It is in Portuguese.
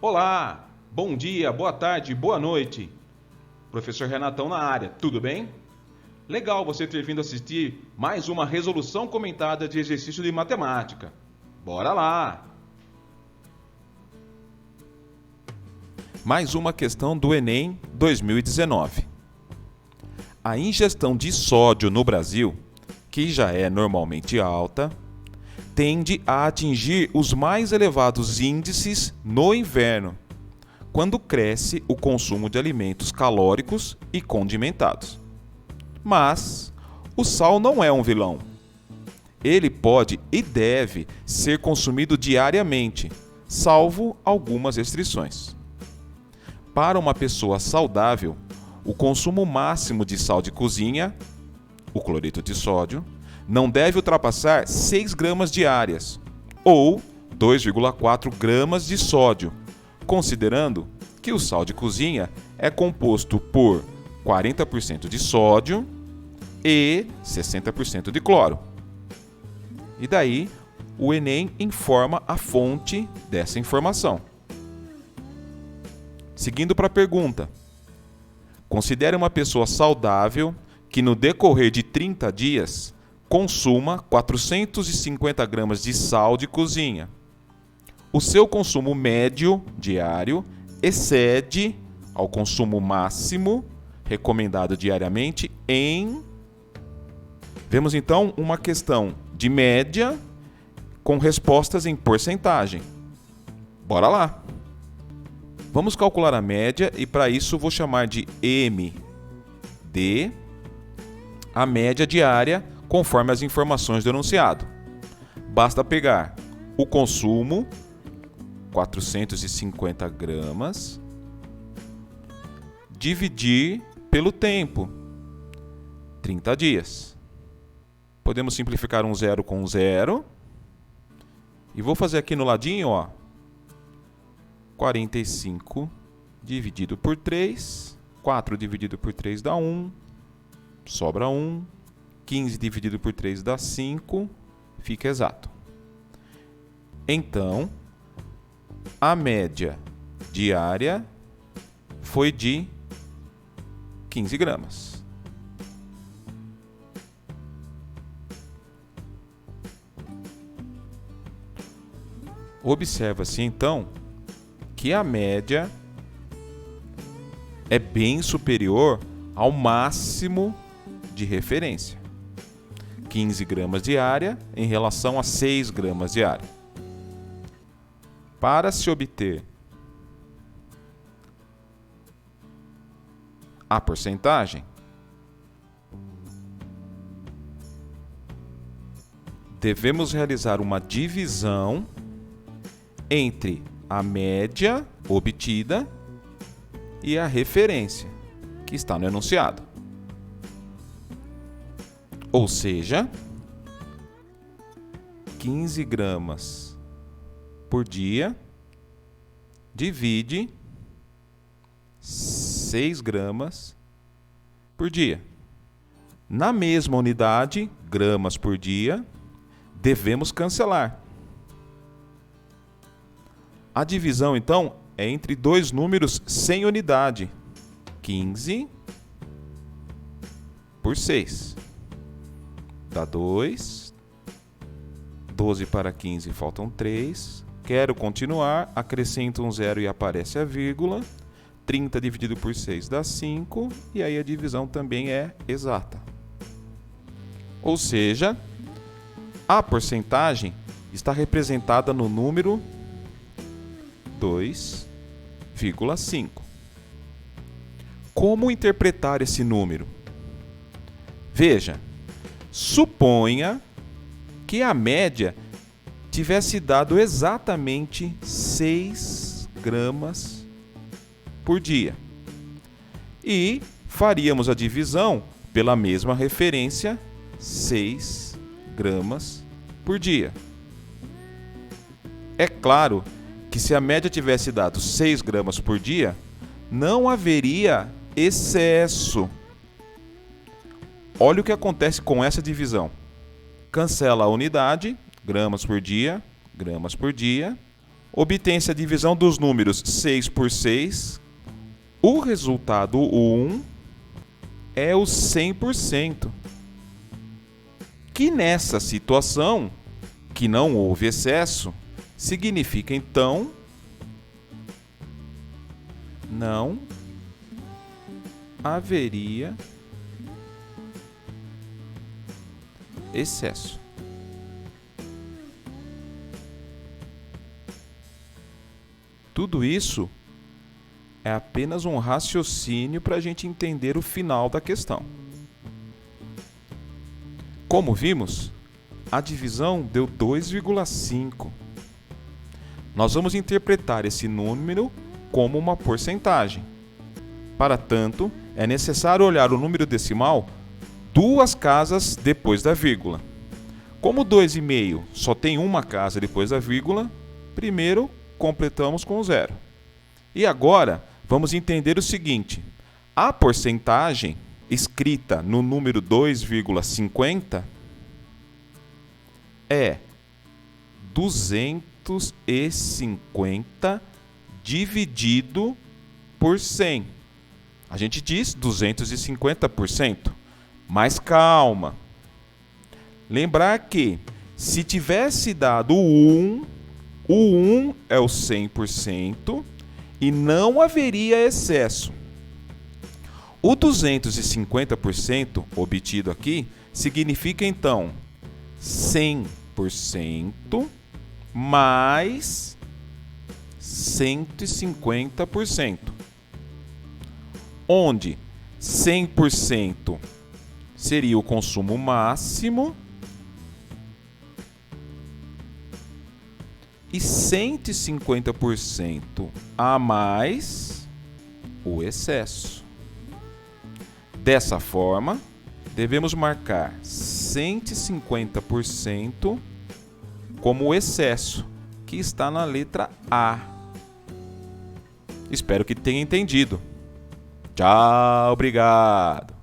Olá, bom dia, boa tarde, boa noite. Professor Renatão na área, tudo bem? Legal você ter vindo assistir mais uma resolução comentada de exercício de matemática. Bora lá! Mais uma questão do Enem 2019. A ingestão de sódio no Brasil, que já é normalmente alta, tende a atingir os mais elevados índices no inverno, quando cresce o consumo de alimentos calóricos e condimentados. Mas o sal não é um vilão. Ele pode e deve ser consumido diariamente, salvo algumas restrições. Para uma pessoa saudável, o consumo máximo de sal de cozinha, o cloreto de sódio, não deve ultrapassar 6 gramas diárias, ou 2,4 gramas de sódio, considerando que o sal de cozinha é composto por 40% de sódio e 60% de cloro. E daí, o Enem informa a fonte dessa informação. Seguindo para a pergunta. Considere uma pessoa saudável que no decorrer de 30 dias consuma 450 gramas de sal de cozinha. O seu consumo médio diário excede ao consumo máximo recomendado diariamente em... Vemos então uma questão de média com respostas em porcentagem. Bora lá! Vamos calcular a média e para isso vou chamar de MD, a média diária conforme as informações do enunciado. Basta pegar o consumo, 450 gramas, dividir pelo tempo, 30 dias. Podemos simplificar um zero com um zero. E vou fazer aqui no ladinho, ó, 45 dividido por 3. 4 dividido por 3 dá 1. Sobra 1. 15 dividido por 3 dá 5. Fica exato. Então, a média diária foi de 15 gramas. Observa-se, então, que a média é bem superior ao máximo de referência. 15 gramas diária em relação a 6 gramas diária. Para se obter a porcentagem, devemos realizar uma divisão entre a média obtida e a referência, que está no enunciado. Ou seja, 15 gramas por dia divide 6 gramas por dia. Na mesma unidade, gramas por dia, devemos cancelar. A divisão, então, é entre dois números sem unidade. 15 por 6. Dá 2. 12 para 15, faltam 3. Quero continuar, acrescento um zero e aparece a vírgula. 30 dividido por 6 dá 5. E aí a divisão também é exata. Ou seja, a porcentagem está representada no número 2,5. Como interpretar esse número? Veja, suponha que a média tivesse dado exatamente 6 gramas por dia. E faríamos a divisão pela mesma referência, 6 gramas por dia. É claro que se a média tivesse dado 6 gramas por dia, não haveria excesso. Olha o que acontece com essa divisão. Cancela a unidade, gramas por dia, obtém-se a divisão dos números 6 por 6. O resultado 1 é o 100%. Que nessa situação, que não houve excesso, significa então não haveria excesso. Tudo isso é apenas um raciocínio para a gente entender o final da questão. Como vimos, a divisão deu 2,5. Nós vamos interpretar esse número como uma porcentagem. Para tanto, é necessário olhar o número decimal 2 casas depois da vírgula. Como 2,5 só tem uma casa depois da vírgula, primeiro completamos com 0. E agora, vamos entender o seguinte: a porcentagem escrita no número 2,50 é 250 dividido por 100. A gente diz 250%, mas calma. Lembrar que se tivesse dado o 1 é o 100% e não haveria excesso. O 250% obtido aqui significa então 100% mais 150%, onde 100% seria o consumo máximo e 150% a mais o excesso. Dessa forma, devemos marcar 150% como o excesso, que está na letra A. Espero que tenha entendido. Tchau, obrigado!